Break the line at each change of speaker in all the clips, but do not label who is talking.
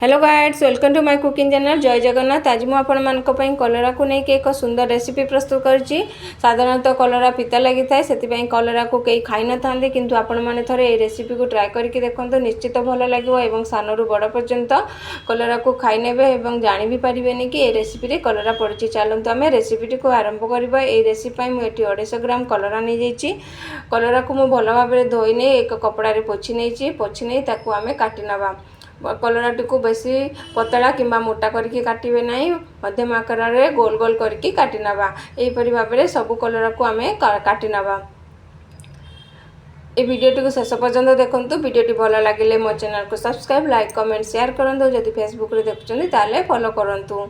Hello guides, welcome to my cooking channel. जय जगन्नाथ। आज मुझे आपण कलरा को लेकिन एक सुंदर रेसिपी प्रस्तुत करुच्ची। साधारणतः कलरा पिता लगी था से कलरा को कई खाई न था किंतु आपण मैंने थे ये रेसिपी को ट्राए करके देखो, निश्चित भल लगे। सानू बड़ पर्यंत कलरा को खाई ने जानी भी पारे कि ये रेसिपी कलरा पड़ी। चलते आम रेसिपी को आरंभ करवा। ये रेसिपी मुझे 250 ग्राम कलरा नहीं जाइए। कलरा को मुझे भल भाव धोई नहीं एक कपड़े पोछि नहीं आम काटी नवा। कलराटी को बेसी पतला कि मोटा करके काटे ना, मध्यम आकार में गोल गोल करके काटी नवा। यहीपरि भाव में सबू कलरा को आम काटी नवा। ये वीडियोटी को शेष पर्यंत देखंतु। वीडियोटी भल लगे मो चैनल को सब्सक्राइब, लाइक, कमेंट, शेयर करूँ। जदि फेसबुक रे देखुछन्ति ताले फॉलो करंतु।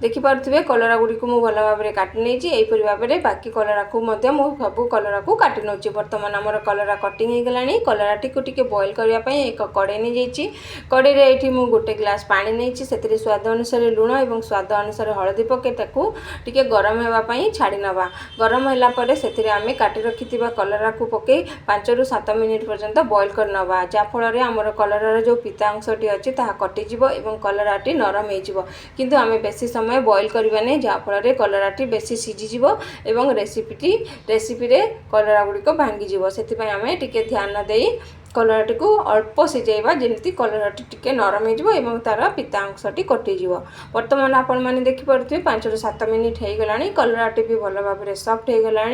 देखिपे कलरा गुड़ी को मुझे भल भाव में काटी नहीं। यहीपरि भाव में बाकी कलरा को सब कलरा को काटी नौ। बर्तमान आमर कलरा कटिंग हो गला। कलराटी को टिके बॉयल करने एक कड़े नहीं जाइए। कड़े ये मुझे गोटे ग्लास पानी नहीं, से स्वाद अनुसार लुण और स्वाद अनुसार हलदी पके टिके गरम होगापी छाड़ी नवा। गरम होगापर से आम काटी रखि कलरा को पके 5 ରୁ 7 मिनिट पर्यंत बॉयल कर नवा। जहाँफल आमर कलरार जो पिता अंशटी अच्छी कटिज और कलराटी नरम हो। किंतु आम बेसी समय बॉयल करवा नहीं, जहाँफल कलराटी बेसी सीझीज और रेसिपी कलरा गुड़िक भांगीज। से आम टे ध्यान दे कलराटी को अल्प सीझेबा जमी कलराटी टिके नरम हो तार पिता अंशटी कटिज। बर्तमान आपण मैंने देखिपे 5 ରୁ 7 मिनिट हो गला। कलराटी भी भल भाव में सफ्ट हो गला।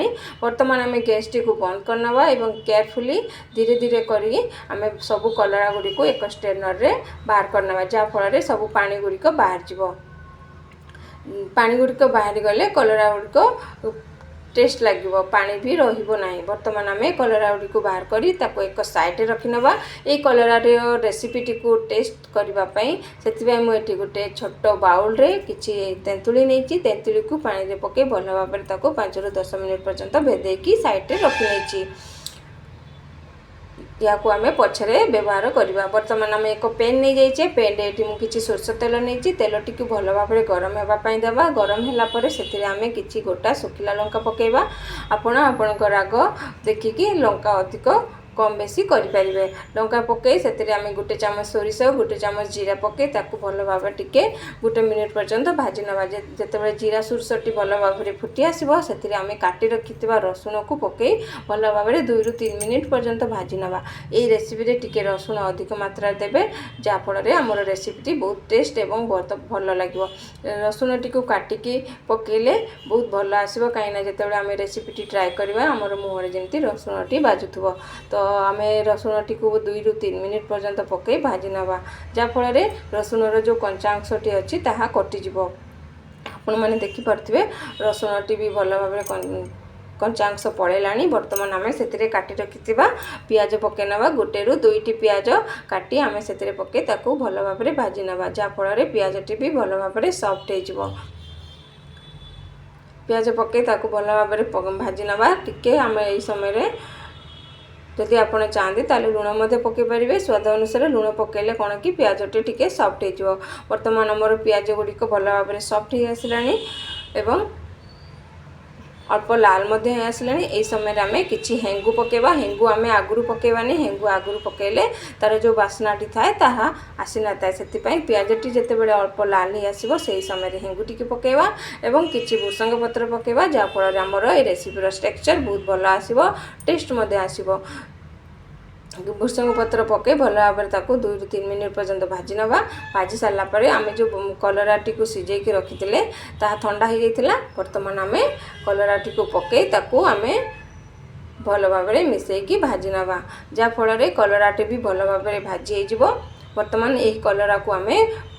बर्तमान आम गैस टी को बंद करनवा और केयरफुली धीरे धीरे करी आम सबू कलरा गुड़ी को एक स्ट्रेनर रे बाहर करनवा। जहाँफल सबू पानी गुड़िक बाहर जीव। पानी गुड़िक बाहरी गले कलरा गुड़िक टेस्ट लगे, पानी भी रही। बर्तमान आम कलरा गुड़ी को बाहर करी एक साइड रखिनवा। ये कलरार रेसिपी को टेस्ट करने से मुझे गोटे छोट बाउल रे किसी तेंतुली नहीं। तेंतुली को पानी रे पके भल भाव में 5 ରୁ 10 मिनिट पर्यंत भेदेकी साइड रे रखी नहीं। या को आम पछरे व्यवहार करवा। बर्तमान आम एक पेन नहीं जाइए। पेन ये किसी सोरष तेल नहीं। तेल टी भल भाव में गरम होगापी देवा। गरम होगापर से आम कि गोटा सुखिला लंका पकेबा। आपण राग देखिकी लंका अधिक कम बेसी करें। लंका पकई से गोटे चामच सोरिष गोटे चामच जीरा पकई भल भाव टिके 1 मिनिट पर्यंत भाजी नवा। जिते जीरा सोरिषटी भल भाव में फुटी आसो से आम काटी रखि रसुण को पकई भल भाव में 2 ରୁ 3 मिनिट पर्यंत भाजी नवा। ये रेसिपी टिके रसुण अधिक मात्रा देवे, जहाँफल आमर रेसिपी बहुत टेस्ट और बहुत भल लगे। रसुण टी को काटिकी पकेले बहुत भल आसो, कहीं जिते आम रेसिपी ट्राए करवा आमर मुहर जमी रसुण टी बाजुथो। तो आम रसुण टी को 2 ରୁ 3 मिनिट पर्यंत पकई भाजी नवा। जहाँफल रसुणर जो कंचा अंशटी अच्छी ताहा कटिज। आपण मैंने देखिपे रसुण टी भी भल भाव में कंचा अंश पड़ेला। बर्तमान आम से काटी रखि पियाज पकई नवा। 1 ରୁ 2ଟି पियाज काटी आम से पकई भल भाव में भाजी नवा। जहाँफल पियाजटी भी भल भाव में सफ्ट हो। पियाज पकई भल भाव में भाजी नवा। टिके आम यही समय जदि आप चाहते ताले लुण पकई पारे। स्वाद अनुसार लुण पकेले कौन कि पियाजटी टिके सफ्ट हो। बर्तमान आमर पियाज गुड़िक भल भाव में सफ्ट हो आसला एवं अल्प लाल आसला। यही समय आम कि हेंगु पकेबा। हेंगु आम आगुरी पकेबानी। हेंगु आगुरी पकेले तार जो बास्नाटी थाए ताहा आसी न था। से पियाजटी जितेबाला अल्प लाल ही आसो से समय हेंगु टी पकेबा और किसी भूसंग पत्र पकेबा। जहाँफल आमर ये रेसिपीर स्ट्रक्चर बहुत भल आसो, टेस्ट आसो। भूसंग पत्र पकई भल भाव में 2 ରୁ 3 मिनिट पर्यंत भाजी नवा। भाजी सारापर आम जो कलराटी को सिझेकी रखी ठंडा हो जाता। बर्तमान आम कलराटी को पकई आम भल भाव में मिसेकी भाजी नवा। जहाँफल कलराटी भी भल भाव में भाजी हो। बर्तमान यही कलरा को आम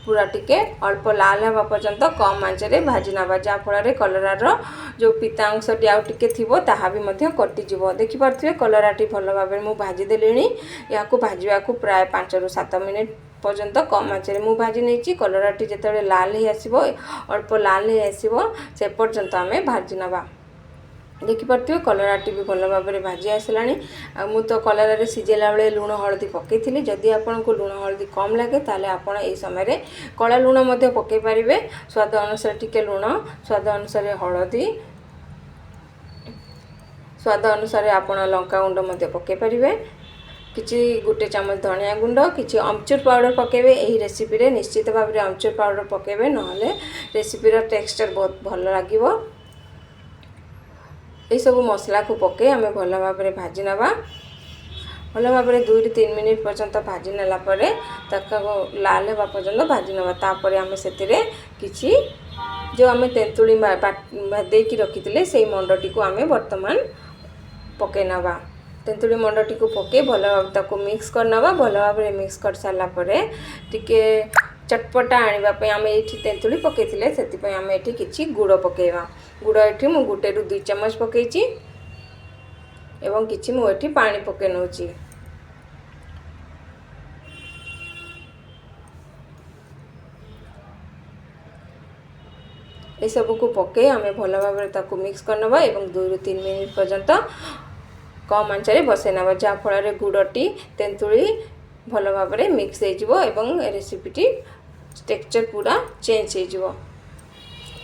पूरा टिके अल्प लाल हवा पर्यंत कम आंचरे भाजी नवा। जहाँफल कलरार जो पिता अंशटी आउ टिके थिबो ताहा भी मध्य कटिज। देखिपे कलराटी भल भाव में भाजी देली। या भाजवा को प्राय 5 ରୁ 7 मिनिट पर्यंत कम आंचरे मु भाजी नहीं। कलराटी जिते लाल ही आसो अल्प लाल ही आसो से पर्यंत आम भाजी नवा। देखिपे कलराटी भी भल भाव में भाजी आसला। मु तो कलरारे सिझेला बेले लुण हलदी पकई। जदि आपन को लुण हलदी कम लगे ताले आपण ए समय कला लुण पकई पारे। स्वाद अनुसार टिके लुण, स्वाद अनुसार हलदी, स्वाद अनुसार आपण लंका गुंड पकई पारे। किछि गोटे चमच धनिया गुंड किछि अमचूर पाउडर पकेबे। एही रेसिपी रे निश्चित भाव में अमचूर पाउडर पकेबे नहले रेसिपी रो टेक्सचर बहुत भल लागिवो। ए सब मसला को पके आमे भल भाव में भाजी नबा। भल भाव में 2 ରୁ 3 मिनिट पर्यंत भाजी नेला परे तक लाल हेबा पर्यंत भाजी नबा। तापर आमे सेतिरे किछि जो आमे तेंतुली देकी रखिथिले सेही मंडटी को आमे वर्तमान पके नबा। तेंतुली मंडटी को पके भल भाव ताको मिक्स कर नबा। भल भाव में मिक्स कर साला परे टिके चटपटा आनिबा पे आमे एठी तेंतुली पकेथिले सेति पे आमे एठी किछि गुड़ पकेबा। गुड़ एठी मु 1 ରୁ 2 चम्मच पकेछि एवं किछि मु एठी पानी पके नउछि। ए सब को पके आमे भल भाव में ताको मिक्स कर नबा एवं 2 ରୁ 3 मिनिट पर्यंत कम आंच रे बसे नबा। जा फल रे गुड़टी तेंतुली भल भाव में मिक्स हो जिवो एवं रेसिपीटी टेक्सचर पूरा चेंज हो जिवो।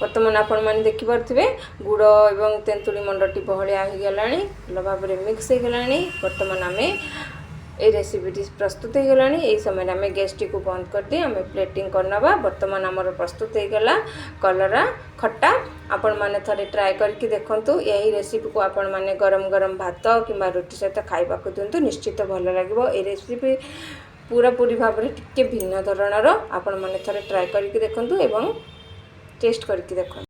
वर्तमान आपण माने देखि परथिबे गुड़ एवं तेंतुली मंडटी बहलिया हो गलानी भल भाव में मिक्स हो गलानी। वर्तमान आमे ए रेसिपीटी प्रस्तुत हो गलानी। ए समय आमे गैस टी को बंद कर दी आमे प्लेटिंग करनबा। वर्तमान हमर प्रस्तुत हो गला कलरा खट्टा। आपण माने थरे ट्राई करके देखंतु। यही रेसिपी को आपण माने गरम गरम भात किंबा रोटी सहित खाइबा को दियंतु निश्चित भल लागिवो। ए रेसिपी पूरा पूरी भाव में टिके भिन्न धरणर आपण माने थरे ट्राई करके देखंतु एवं टेस्ट करके देखंतु।